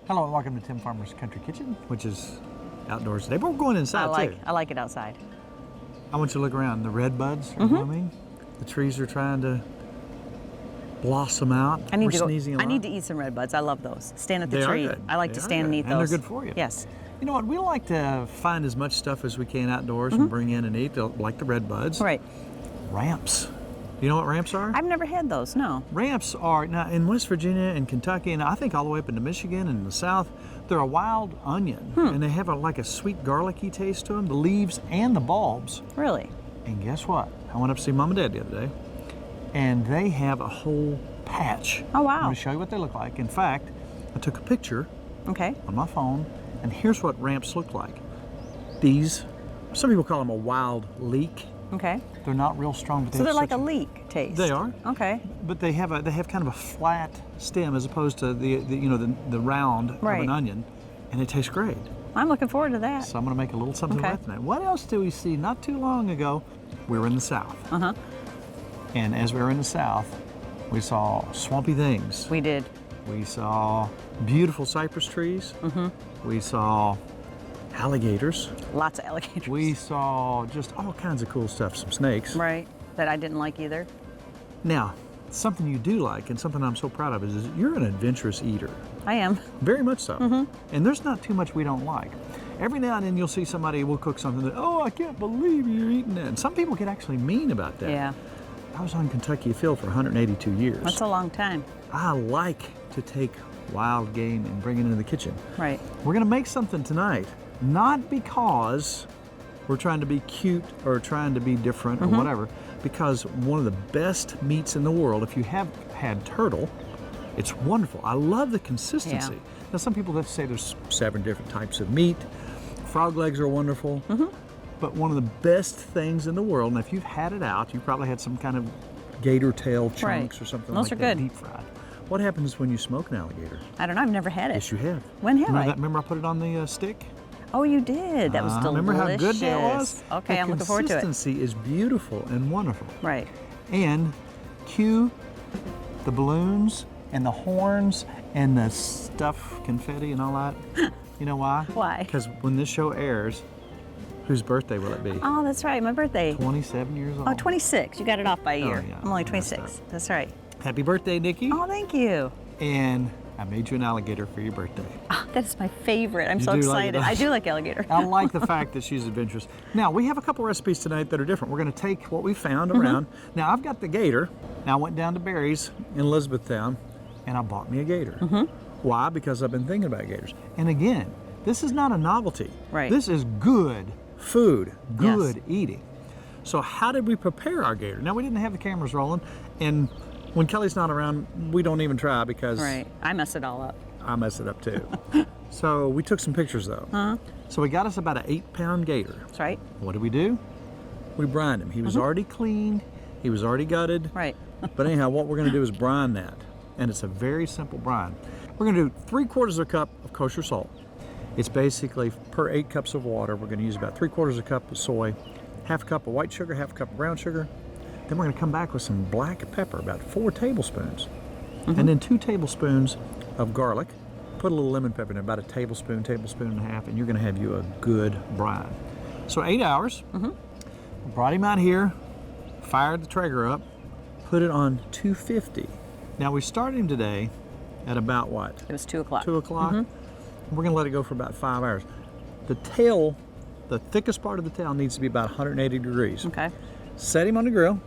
Hello and welcome to Tim Farmer's Country Kitchen, which is outdoors today, but we're going inside too. I like it outside. I want you to look around. The red buds are blooming. The trees are trying to blossom out. I need to eat some red buds. I love those. Stand at the tree. I like to stand and eat those. And they're good for you. Yes. You know what? We like to find as much stuff as we can outdoors and bring in and eat, like the red buds. Right. Ramps. You know what ramps are? I've never had those, no. Ramps are, now in West Virginia and Kentucky, and I think all the way up into Michigan and the South, they're a wild onion. And they have like a sweet garlicky taste to them, the leaves and the bulbs. Really? And guess what? I went up to see Mom and Dad the other day, and they have a whole patch. Oh, wow. I'm going to show you what they look like. In fact, I took a picture on my phone, and here's what ramps look like. These, some people call them a wild leek. Okay. They're not real strong, but so they're like a leek taste. They are. Okay. But they have kind of a flat stem as opposed to the round of an onion, and it tastes great. I'm looking forward to that. So I'm going to make a little something like that tonight. What else do we see? Not too long ago, we were in the South. And as we were in the South, we saw swampy things. We did. We saw beautiful cypress trees. We saw alligators. Lots of alligators. We saw just all kinds of cool stuff, some snakes. Right, that I didn't like either. Now, something you do like and something I'm so proud of is you're an adventurous eater. I am. Very much so. And there's not too much we don't like. Every now and then you'll see somebody will cook something that, oh, I can't believe you're eating that. And some people get actually mean about that. Yeah. I was on Kentucky Field for 182 years. That's a long time. I like to take wild game and bring it into the kitchen. Right. We're going to make something tonight. Not because we're trying to be cute or trying to be different or whatever, because one of the best meats in the world, if you have had turtle, it's wonderful. I love the consistency. Now, some people have to say there's 7 different types of meat. Frog legs are wonderful. But one of the best things in the world, and if you've had it out, you probably had some kind of gator tail chunks or something like that, deep fried. What happens when you smoke an alligator? I don't know. I've never had it. Yes, you have. When have I? Remember I put it on the stick? Oh, you did. That was delicious. Remember how good that was? Okay, I'm looking forward to it. The consistency is beautiful and wonderful. Right. And cue the balloons and the horns and the stuff, confetti and all that. You know why? Why? Because when this show airs, whose birthday will it be? Oh, that's right. My birthday. 27 years old. Oh, 26. You got it off by a year. Yeah. I'm only 26. That's right. Happy birthday, Nicki. Oh, thank you. And I made you an alligator for your birthday. Oh, that's my favorite. I'm so excited. I do like alligator. I like the fact that she's adventurous. Now, we have a couple recipes tonight that are different. We're going to take what we found around. Now, I've got the gator. Now, I went down to Barry's in Elizabethtown, and I bought me a gator. Why? Because I've been thinking about gators. And again, this is not a novelty. Right. This is good food, good eating. So how did we prepare our gator? Now, we didn't have the cameras rolling, and when Kelly's not around, we don't even try because... Right. I mess it all up. I mess it up too. So we took some pictures though. So we got us about an 8-pound gator. That's right. What did we do? We brined him. He was already cleaned. He was already gutted. Right. But anyhow, what we're going to do is brine that. And it's a very simple brine. We're going to do 3/4 of a cup of kosher salt. It's basically per 8 cups of water, we're going to use about 3/4 a cup of soy, 1/2 cup of white sugar, 1/2 cup of brown sugar. Then we're going to come back with some black pepper, about 4 tablespoons. And then 2 tablespoons of garlic. Put a little lemon pepper in there, about a tablespoon, tablespoon and a half, and you're going to have you a good brine. So 8 hours. Brought him out here, fired the Traeger up, put it on 250. Now we started him today at about what? It was 2 o'clock. 2 o'clock. We're going to let it go for about 5 hours. The tail, the thickest part of the tail needs to be about 180 degrees. Okay. Set him on the grill.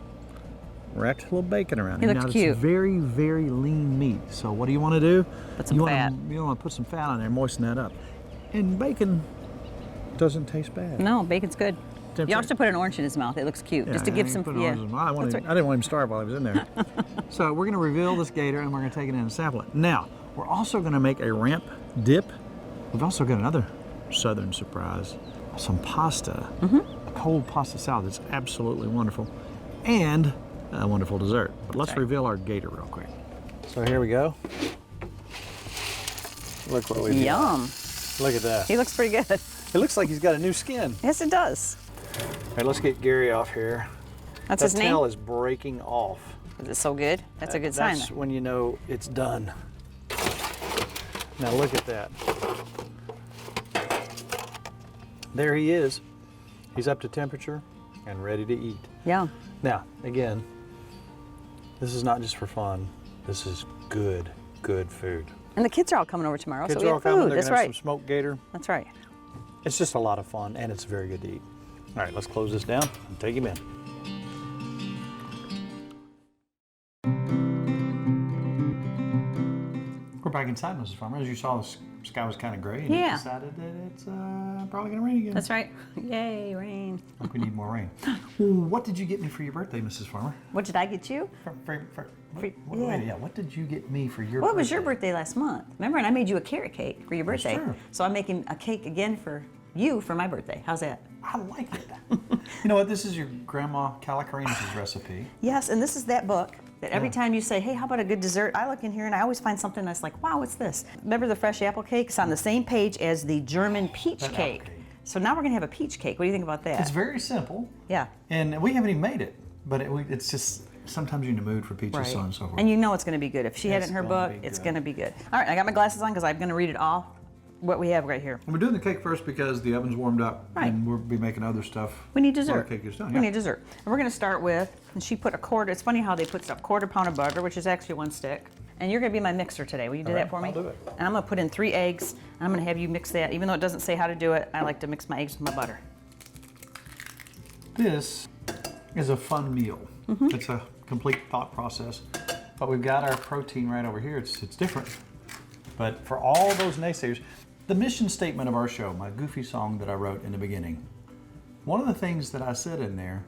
Wrapped a little bacon around him. He looks cute. It's very, very lean meat. So what do you want to do? Put some fat. You want to put some fat on there, moisten that up. And bacon doesn't taste bad. No, bacon's good. You also put an orange in his mouth. It looks cute. Just to give some. I didn't want him to starve while he was in there. So we're going to reveal this gator and we're going to take it in and sample it. Now, we're also going to make a ramp dip. We've also got another southern surprise. Some pasta. A cold pasta salad that's absolutely wonderful. And a wonderful dessert. But let's reveal our gator real quick. So here we go. Look what we've got. Yum. Look at that. He looks pretty good. It looks like he's got a new skin. Yes, it does. All right, let's get Gary off here. That's his name? That tail is breaking off. Is it so good? That's a good sign. That's when you know it's done. Now look at that. There he is. He's up to temperature and ready to eat. Yeah. Now, again, this is not just for fun. This is good, good food. And the kids are all coming over tomorrow, Kids so we are have all coming. food. They're That's gonna have right. some smoked gator. That's right. It's just a lot of fun, and it's very good to eat. All right, let's close this down and take him in. We're back inside, Mrs. Farmer. As you saw, the sky was kind of gray, and Yeah. you decided that it's probably going to rain again. That's right. Yay, rain. Like we need more rain. What did you get me for your birthday, Mrs. Farmer? What did I get you? What did you get me for your birthday? Well, it was your birthday last month. Remember, and I made you a carrot cake for your birthday. true. So I'm making a cake again for you for my birthday. How's that? I like it. You know what? This is your Grandma Kalokerino's recipe. Yes, and this is that book that every time you say, hey, how about a good dessert? I look in here and I always find something that's like, wow, what's this? Remember the fresh apple cake? It's on the same page as the German peach That cake. apple cake. So now we're gonna have a peach cake. What do you think about that? It's very simple. Yeah. And we haven't even made it, but it's just, sometimes you're in the mood for peaches, so on and so forth. And you know it's gonna be good. If she had it It's in her gonna book, be it's good. gonna be good. All right, I got my glasses on because I'm gonna read it all, what we have right here. And we're doing the cake first because the oven's warmed up, Right. and we'll be making other stuff. We need while the dessert. cake is done. We need dessert. And we're gonna start with, and she put a quarter, it's funny how they put stuff, quarter pound of butter, which is actually 1 stick. And you're gonna be my mixer today. Will you do All that right, for me? I'll do it. And I'm gonna put in 3 eggs, and I'm gonna have you mix that. Even though it doesn't say how to do it, I like to mix my eggs with my butter. This is a fun meal. It's a complete thought process. But we've got our protein right over here. It's different. But for all those naysayers, the mission statement of our show, my goofy song that I wrote in the beginning, one of the things that I said in there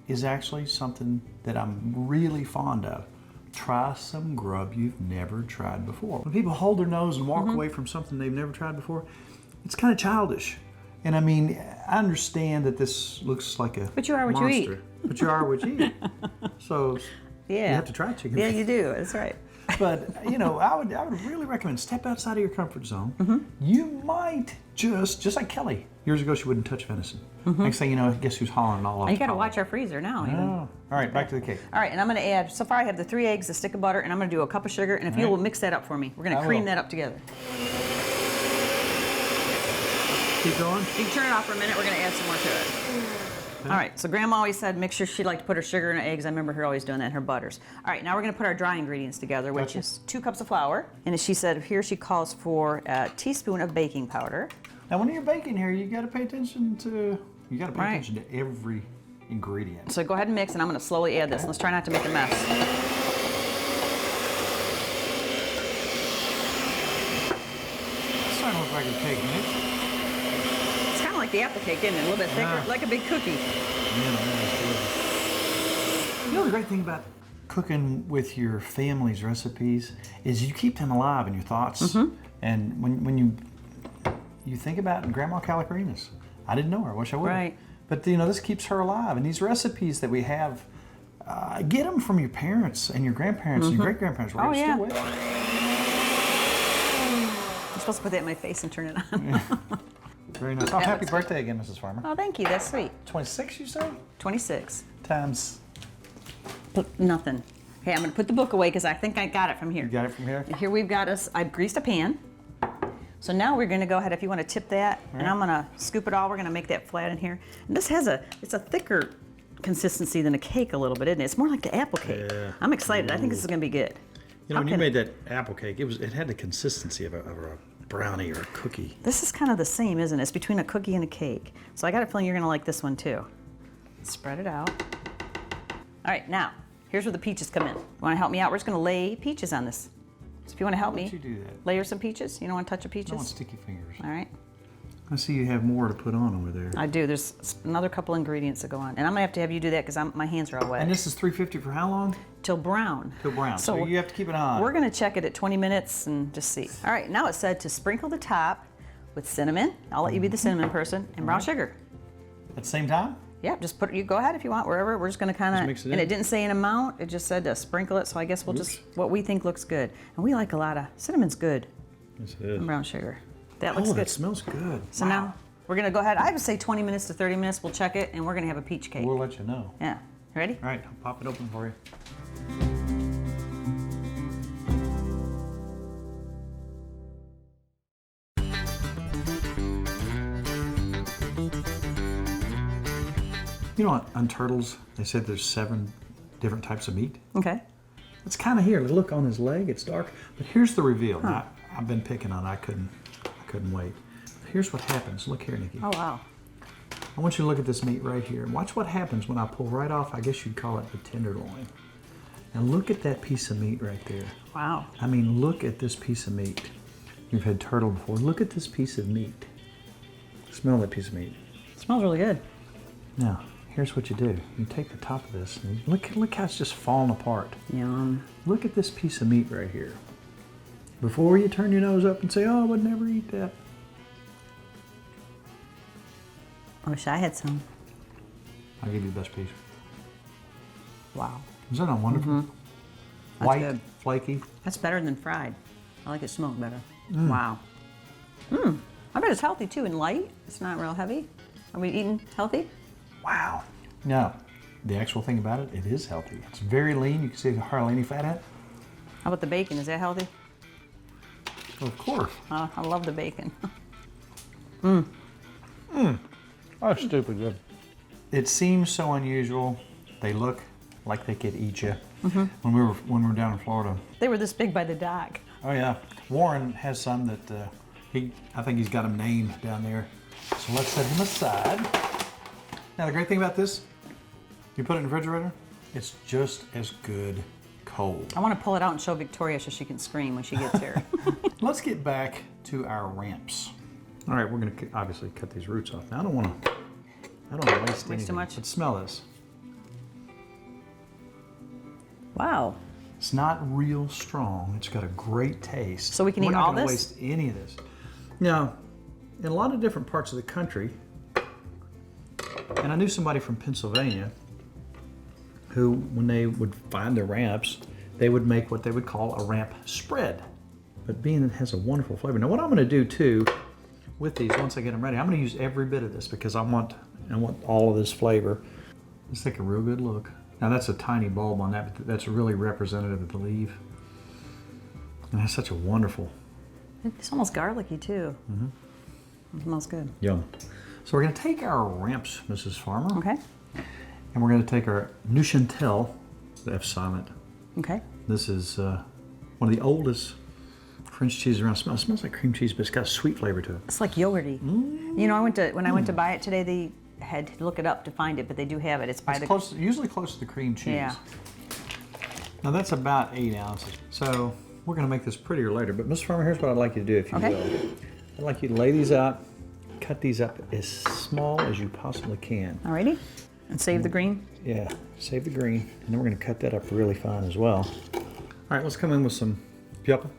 is actually something that I'm really fond of. Try some grub you've never tried before. When people hold their nose and walk away from something they've never tried before, it's kind of childish. And I mean, I understand that this looks like a But you are what you eat. monster, but you are what you eat. So Yeah. you have to try chicken. Yeah, you do. That's right. But you know, I would really recommend step outside of your comfort zone. You might just like Kelly. Years ago, she wouldn't touch venison. Next thing you know, guess who's hollering all off? And you the gotta collar. watch our freezer now. Even. Oh. All right, back to the cake. All right, and I'm gonna add, so far I have the 3 eggs, a stick of butter, and I'm gonna do a cup of sugar, and if you right. will mix that up for me. We're gonna I cream will. that up together. Keep going. You can turn it off for a minute, we're gonna add some more to it. All right, so Grandma always said make sure she liked to put her sugar in her eggs. I remember her always doing that in her butters. All right, now we're gonna put our dry ingredients together, which Gotcha. is 2 cups of flour. And as she said, here she calls for a teaspoon of baking powder. Now, when you're baking here, you got to pay attention to Right. attention to every ingredient. So go ahead and mix, and I'm gonna slowly add this. Let's try not to make a mess. It's starting to look like a cake, Nick. It's kind of like the apple cake, isn't it? A little bit thicker, Yeah. like a big cookie. Man, that's good. You know the great thing about cooking with your family's recipes is you keep them alive in your thoughts. And when you think about Grandma Kalokerino's, I didn't know her. I wish I would. Right. But you know, this keeps her alive. And these recipes that we have, get them from your parents and your grandparents and your great grandparents. Oh, yeah. Still with. I'm supposed to put that in my face and turn it on. Very nice. Oh, happy birthday again, Mrs. Farmer. Oh, thank you. That's sweet. 26, you say? 26. Times. Nothing. Okay, I'm gonna put the book away because I think I got it from here. You got it from here? Here we've got us, I've greased a pan. So now we're gonna go ahead, if you wanna tip that, and I'm gonna scoop it all, we're gonna make that flat in here. And this has it's a thicker consistency than a cake a little bit, isn't it? It's more like the apple cake. Yeah. I'm excited, I think this is gonna be good. You know, when you made that apple cake, it had the consistency of a brownie or a cookie. This is kind of the same, isn't it? It's between a cookie and a cake. So I got a feeling you're gonna like this one too. Spread it out. All right, now, here's where the peaches come in. You wanna help me out? We're just gonna lay peaches on this. So if you wanna help Why me, don't you do that? layer some peaches. You don't wanna touch the I want peaches? sticky fingers. All right, I see you have more to put on over there. I do. There's another couple ingredients that go on. And I'm gonna have you do that because my hands are all wet. And this is 350 for how long? Till brown. Till brown. So you have to keep it on. We're gonna check it at 20 minutes and just see. All right, now it said to sprinkle the top with cinnamon. I'll let you be the cinnamon person, and brown sugar. At the same time? Yeah, just you go ahead if you want, wherever. We're just gonna kind mix of, it in. and it didn't say an amount, it just said to sprinkle it, so I guess we'll just, what we think looks good. And we like a lot of, cinnamon's good, Yes, it is. and brown sugar. That looks Oh, good. that smells good. So now, we're gonna go ahead, I would say 20 minutes to 30 minutes, we'll check it, and we're gonna have a peach cake. We'll let you know. Yeah, ready? All right, I'll pop it open for you. You know what, on turtles, they said there's 7 different types of meat. Okay. It's kind of here. Look on his leg, it's dark. But here's the reveal. Now, I've been picking on it. I couldn't wait. Here's what happens. Look here, Nicki. Oh, wow. I want you to look at this meat right here. Watch what happens when I pull right off, I guess you'd call it the tenderloin. And look at that piece of meat right there. Wow. I mean, look at this piece of meat. You've had turtle before. Look at this piece of meat. Smell that piece of meat. It smells really good. Now, here's what you do. You take the top of this and look how it's just falling apart. Yum. Look at this piece of meat right here. Before you turn your nose up and say, oh, I would never eat that. I wish I had some. I'll give you the best piece. Wow. Is that not wonderful? Mm-hmm. That's White, good. flaky. That's better than fried. I like it smoked better. Wow. I bet it's healthy too and light. It's not real heavy. Are we eating healthy? Wow. Now, the actual thing about it, it is healthy. It's very lean. You can see hardly any fat in it. How about the bacon? Is that healthy? Of course. I love the bacon. That's stupid good. It seems so unusual. They look like they could eat you. When we were down in Florida. They were this big by the dock. Oh yeah, Warren has some that I think he's got them named down there. So let's set him aside. Now the great thing about this, you put it in the refrigerator, it's just as good cold. I want to pull it out and show Victoria so she can scream when she gets here. Let's get back to our ramps. All right, we're gonna obviously cut these roots off. Now I don't want to waste anything. too much? But smell this. Wow. It's not real strong. It's got a great taste. So we can eat all We're not this? gonna waste any of this. Now, in a lot of different parts of the country, and I knew somebody from Pennsylvania who, when they would find their ramps, they would make what they would call a ramp spread. But being it has a wonderful flavor. Now what I'm gonna do too, with these, once I get them ready, I'm gonna use every bit of this because I want all of this flavor. Let's take a real good look. Now that's a tiny bulb on that, but that's really representative of the leaf. And that's such a wonderful. It's almost garlicky too. It smells good. Yum. So we're gonna take our ramps, Mrs. Farmer. Okay. And we're gonna take our Neuchâtel, the F silent. Okay. This is one of the oldest French cheese around. It smells like cream cheese, but it's got a sweet flavor to it. It's like yogurty. You know, when I went to buy it today, they had to look it up to find it, but they do have it. It's by Usually close to the cream cheese. Yeah. Now that's about 8 ounces. So we're gonna make this prettier later, but Mr. Farmer, here's what I'd like you to do if you will. I'd like you to lay these out, cut these up as small as you possibly can. Alrighty. And save the green. Yeah, save the green, and then we're gonna cut that up really fine as well. All right, let's come in with some pepper.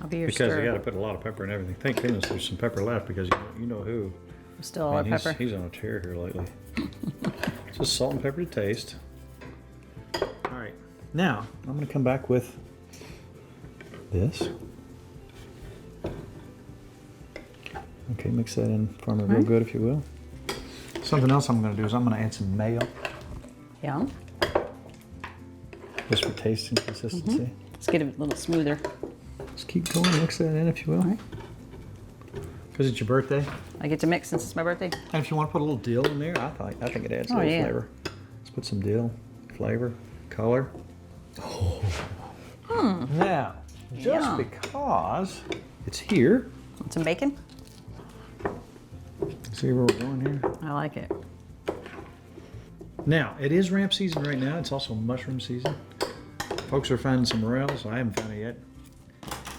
I'll be your Because stir. you gotta put a lot of pepper and everything. Thank goodness there's some pepper left because you know who. Still a lot of pepper. He's on a tear here lately. Just salt and pepper to taste. All right, now I'm gonna come back with this. Okay, mix that in Farmer real good if you will. Something else I'm gonna do is I'm gonna add some mayo. Yeah. Just for taste and consistency. Let's get it a little smoother. Just keep going, mix that in if you will. All right. Because it's your birthday. I get to mix since it's my birthday. And if you want to put a little dill in there, I think it adds a little flavor. Let's put some dill, flavor, color. Now, just because it's here. Want some bacon? See where we're going here? I like it. Now, it is ramp season right now. It's also mushroom season. Folks are finding some morels. I haven't found it yet.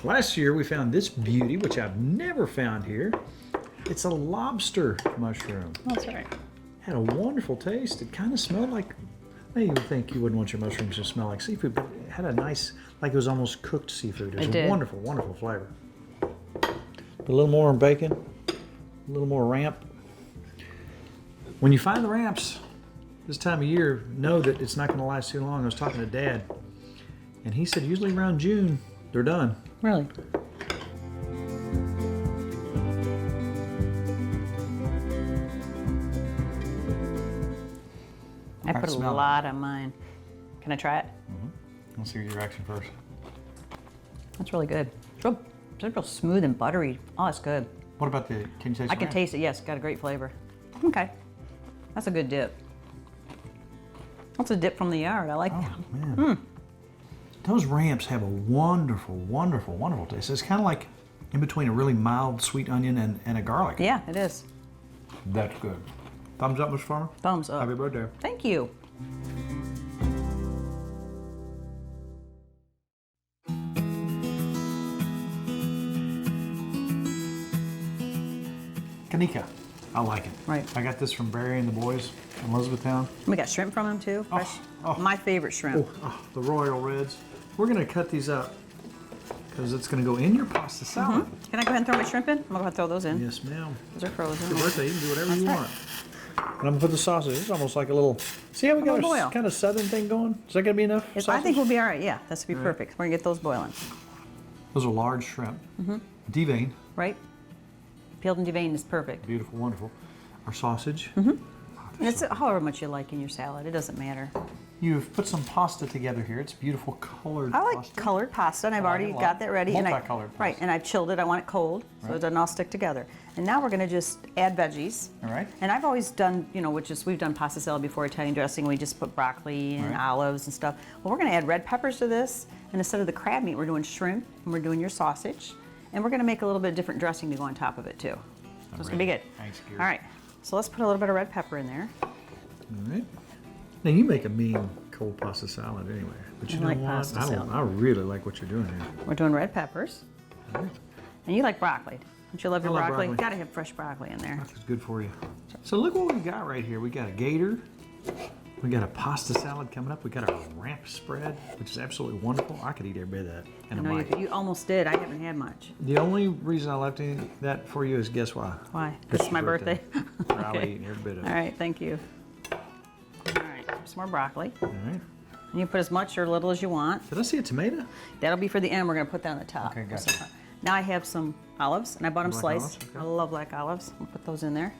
Last year we found this beauty, which I've never found here. It's a lobster mushroom. That's all right. Had a wonderful taste. It kind of smelled like, you would think you wouldn't want your mushrooms to smell like seafood, but it had a nice, like it was almost cooked seafood. It was a wonderful, wonderful flavor. Put a little more bacon, a little more ramp. When you find the ramps this time of year, know that it's not going to last too long. I was talking to Dad, and he said usually around June, they're done. Really? I put a lot on mine. Can I try it? Let's see your reaction first. That's really good. It's real smooth and buttery. Oh, it's good. What about can you taste I can taste it, yes. Got a great flavor. Okay. That's a good dip. That's a dip from the yard. I like that. Man. Those ramps have a wonderful, wonderful, wonderful taste. It's kind of like in between a really mild sweet onion and a garlic. Yeah, it is. That's good. Thumbs up, Mr. Farmer? Thumbs up. Happy birthday. Thank you. Kanika. I like it. Right. I got this from Barry and the boys in Elizabethtown. We got shrimp from him too. Fresh. My favorite shrimp. The Royal Reds. We're going to cut these up because it's going to go in your pasta salad. Can I go ahead and throw my shrimp in? I'm going to go ahead and throw those in. Yes, ma'am. Those are frozen. Your birthday, you can do whatever That's you right. want. And I'm going to put the sausage. It's almost like a little... See how we got boil. a kind of southern thing going? Is that going to be enough I sausage? think we'll be all right. Yeah, that's going to be perfect. We're going to get those boiling. Those are large shrimp. Deveined. Right? Peeled and deveined is perfect. Beautiful, wonderful. Our sausage. And it's however much you like in your salad. It doesn't matter. You've put some pasta together here. It's beautiful colored I like pasta. colored pasta, and I've I like already it a lot. got that ready. Multicolored Right, pasta. and I've chilled it. I want it cold, so it doesn't all stick together. And now we're going to just add veggies. All right. And I've always done, we've done pasta salad before, Italian dressing. We just put broccoli and Right. olives and stuff. Well, we're going to add red peppers to this, and instead of the crab meat, we're doing shrimp, and we're doing your sausage. And we're going to make a little bit of different dressing to go on top of it, too. So it's going to be good. Thanks, Gary. All right, so let's put a little bit of red pepper in there. All right. Now you make a mean cold pasta salad anyway. But you I know like what? pasta salad. I really like what you're doing here. We're doing red peppers. All right. And you like broccoli. Don't you love your I love broccoli? broccoli. Got to have fresh broccoli in there. That's good for you. So look what we got right here. We got a gator. We got a pasta salad coming up. We got our ramp spread, which is absolutely wonderful. I could eat every bit of that. And I a know bite. you almost did. I haven't had much. The only reason I left that for you is guess why? Why? Because it's my birthday. I'll eat every bit of it. All right, thank you. All right, some more broccoli. All right. And you put as much or little as you want. Did I see a tomato? That'll be for the end. We're going to put that on the top. Okay, gotcha. Now I have some olives, and I bought them Black sliced. olives, okay. I love black olives. We'll put those in there.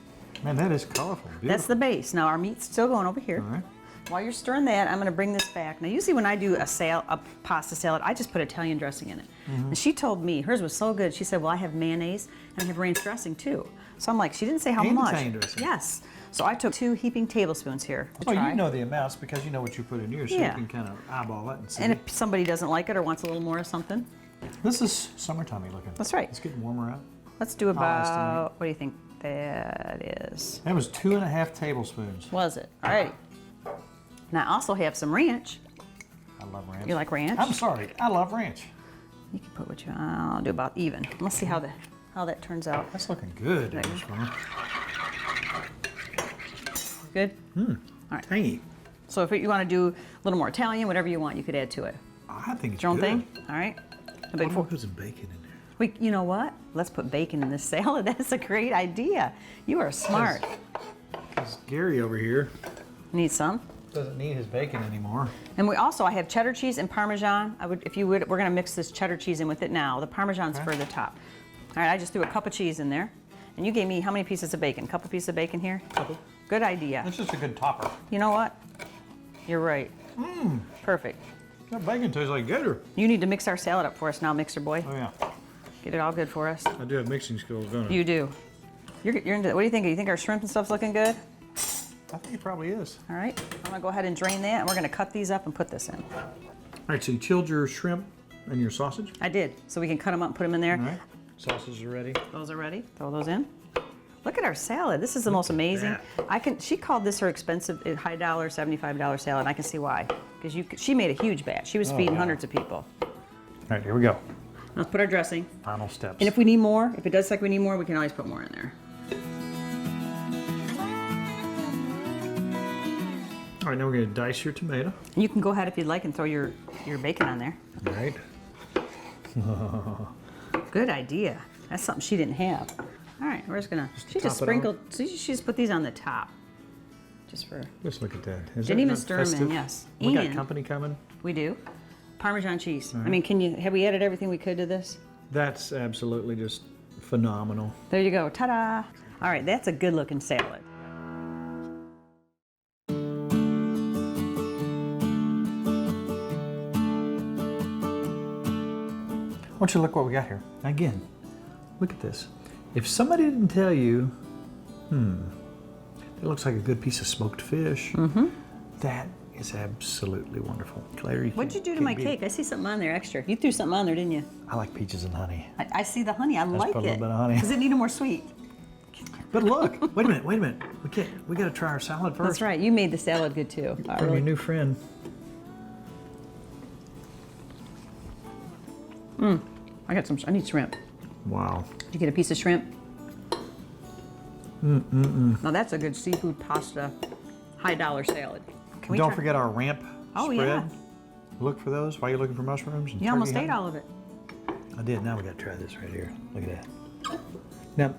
Man, that is colorful. Beautiful. That's the base. Now our meat's still going over here. All right. While you're stirring that, I'm going to bring this back. Now, usually when I do a pasta salad, I just put Italian dressing in it. And she told me, hers was so good, she said, well, I have mayonnaise and I have ranch dressing too. So I'm like, she didn't say how And much. Italian dressing. Yes. So I took 2 heaping tablespoons here to Well, try. you know the amounts because you know what you put in yours, so Yeah. you can kind of eyeball it and see. And if somebody doesn't like it or wants a little more of something, This is summertime looking. That's right. It's getting warmer out. let's do estimate. about, what do you think that is? That was 2.5 tablespoons. Was it? All right. And I also have some ranch. I love ranch. You like ranch? I'm sorry, I love ranch. You can put what you, I'll do about even. Let's see how that turns out. That's looking good. There you Miss Farmer. Good? Tangy. So if you want to do a little more Italian, whatever you want, you could add to it. I think it's Your own good. thing? All right. What if I put some bacon in there? You know what? Let's put bacon in this salad. That's a great idea. You are smart. Because Gary over here Need some? doesn't need his bacon anymore. And I have cheddar cheese and Parmesan. We're gonna mix this cheddar cheese in with it now. The Parmesan's for the top. All right, I just threw a cup of cheese in there. And you gave me how many pieces of bacon? A couple pieces of bacon here? Couple. Good idea. That's just a good topper. You know what? You're right. Perfect. That bacon tastes like gator. You need to mix our salad up for us now, mixer boy. Oh yeah. Get it all good for us. I do have mixing skills, don't I? You do. You're into, what do you think? You think our shrimp and stuff's looking good? I think it probably is. All right, I'm gonna go ahead and drain that, and we're gonna cut these up and put this in. All right, so you chilled your shrimp and your sausage. I did, so we can cut them up and put them in there. All right. Sausages are ready. Those are ready. Throw those in. Look at our salad. This is the most amazing. She called this her expensive, high dollar, $75 salad. And I can see why, because she made a huge batch. She was feeding wow. hundreds of people. All right, here we go. Let's put our dressing. Final steps. And if we need more, if it does look like we need more, we can always put more in there. All right, now we're going to dice your tomato. And you can go ahead if you'd like and throw your bacon on there. All right. Good idea. That's something she didn't have. All right, we're just gonna. She top just it sprinkled. She just put these on the top, just for. Just look at that. Is Didn't that even not stir 'em in, festive? yes. We got And- company coming. We do. Parmesan cheese. I mean, have we added everything we could to this? That's absolutely just phenomenal. There you go. Ta-da! All right, that's a good-looking salad. I want you to look what we got here. Again, look at this. If somebody didn't tell you, it looks like a good piece of smoked fish. That is absolutely wonderful. Claire, What'd you do to my cake? I see something on there extra. You threw something on there, didn't you? I like peaches and honey. I see the honey. I like put a it. little bit of honey. Does it need a more sweet? But look, wait a minute. We got to try our salad first. That's right. You made the salad good too. From your new friend. I need shrimp. Wow. Did you get a piece of shrimp? Now that's a good seafood pasta, $high salad. Can we Don't try? forget our ramp Oh, spread. yeah. Look for those while you're looking for mushrooms. And You almost turkey ate honey. all of it. I did. Now we got to try this right here. Look at that. Now,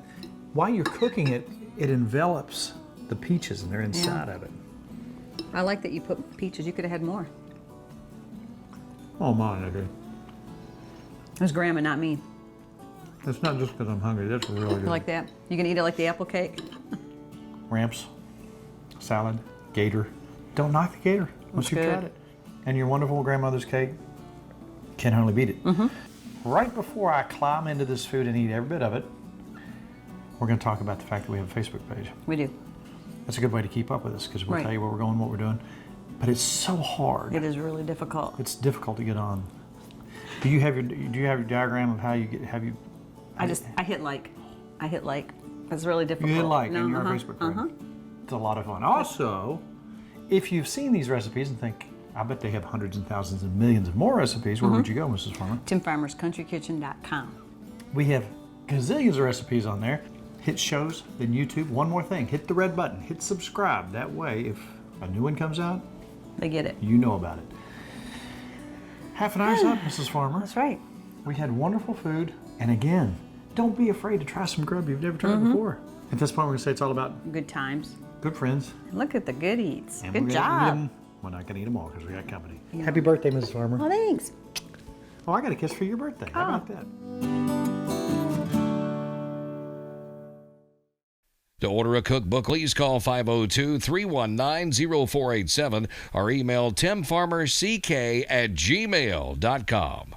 while you're cooking it, it envelops the peaches and they're inside of it. I like that you put peaches. You could have had more. Oh my, okay. It was Grandma, not me. It's not just because I'm hungry. That's really good. You like that? You gonna eat it like the apple cake? Ramps, salad, gator. Don't knock the gator once you've good. tried it. And your wonderful grandmother's cake can hardly beat it. Right before I climb into this food and eat every bit of it, we're going to talk about the fact that we have a Facebook page. We do. That's a good way to keep up with us because we'll Right. tell you where we're going, what we're doing. But it's so hard. It is really difficult. It's difficult to get on. Do you have your diagram of how you get? I hit like. It's really difficult. You hit like No, in your Facebook group. It's a lot of fun. Also, if you've seen these recipes and think, I bet they have hundreds and thousands and millions of more recipes, where would you go, Mrs. Farmer? TimFarmersCountryKitchen.com. We have gazillions of recipes on there. Hit shows, then YouTube. One more thing, hit the red button, hit subscribe. That way, if a new one comes out, They get it. you know about it. Half an hour's up, Mrs. Farmer. That's right. We had wonderful food. And again, don't be afraid to try some grub you've never tried before. At this point, we're going to say it's all about Good times. good friends. Look at the good eats. And Good we're gonna eat job. 'em. We're not going to eat them all because we got company. Happy birthday, Mrs. Farmer. Oh, thanks. Oh, I got a kiss for your birthday. How about that? To order a cookbook, please call 502-319-0487 or email timfarmerck@gmail.com.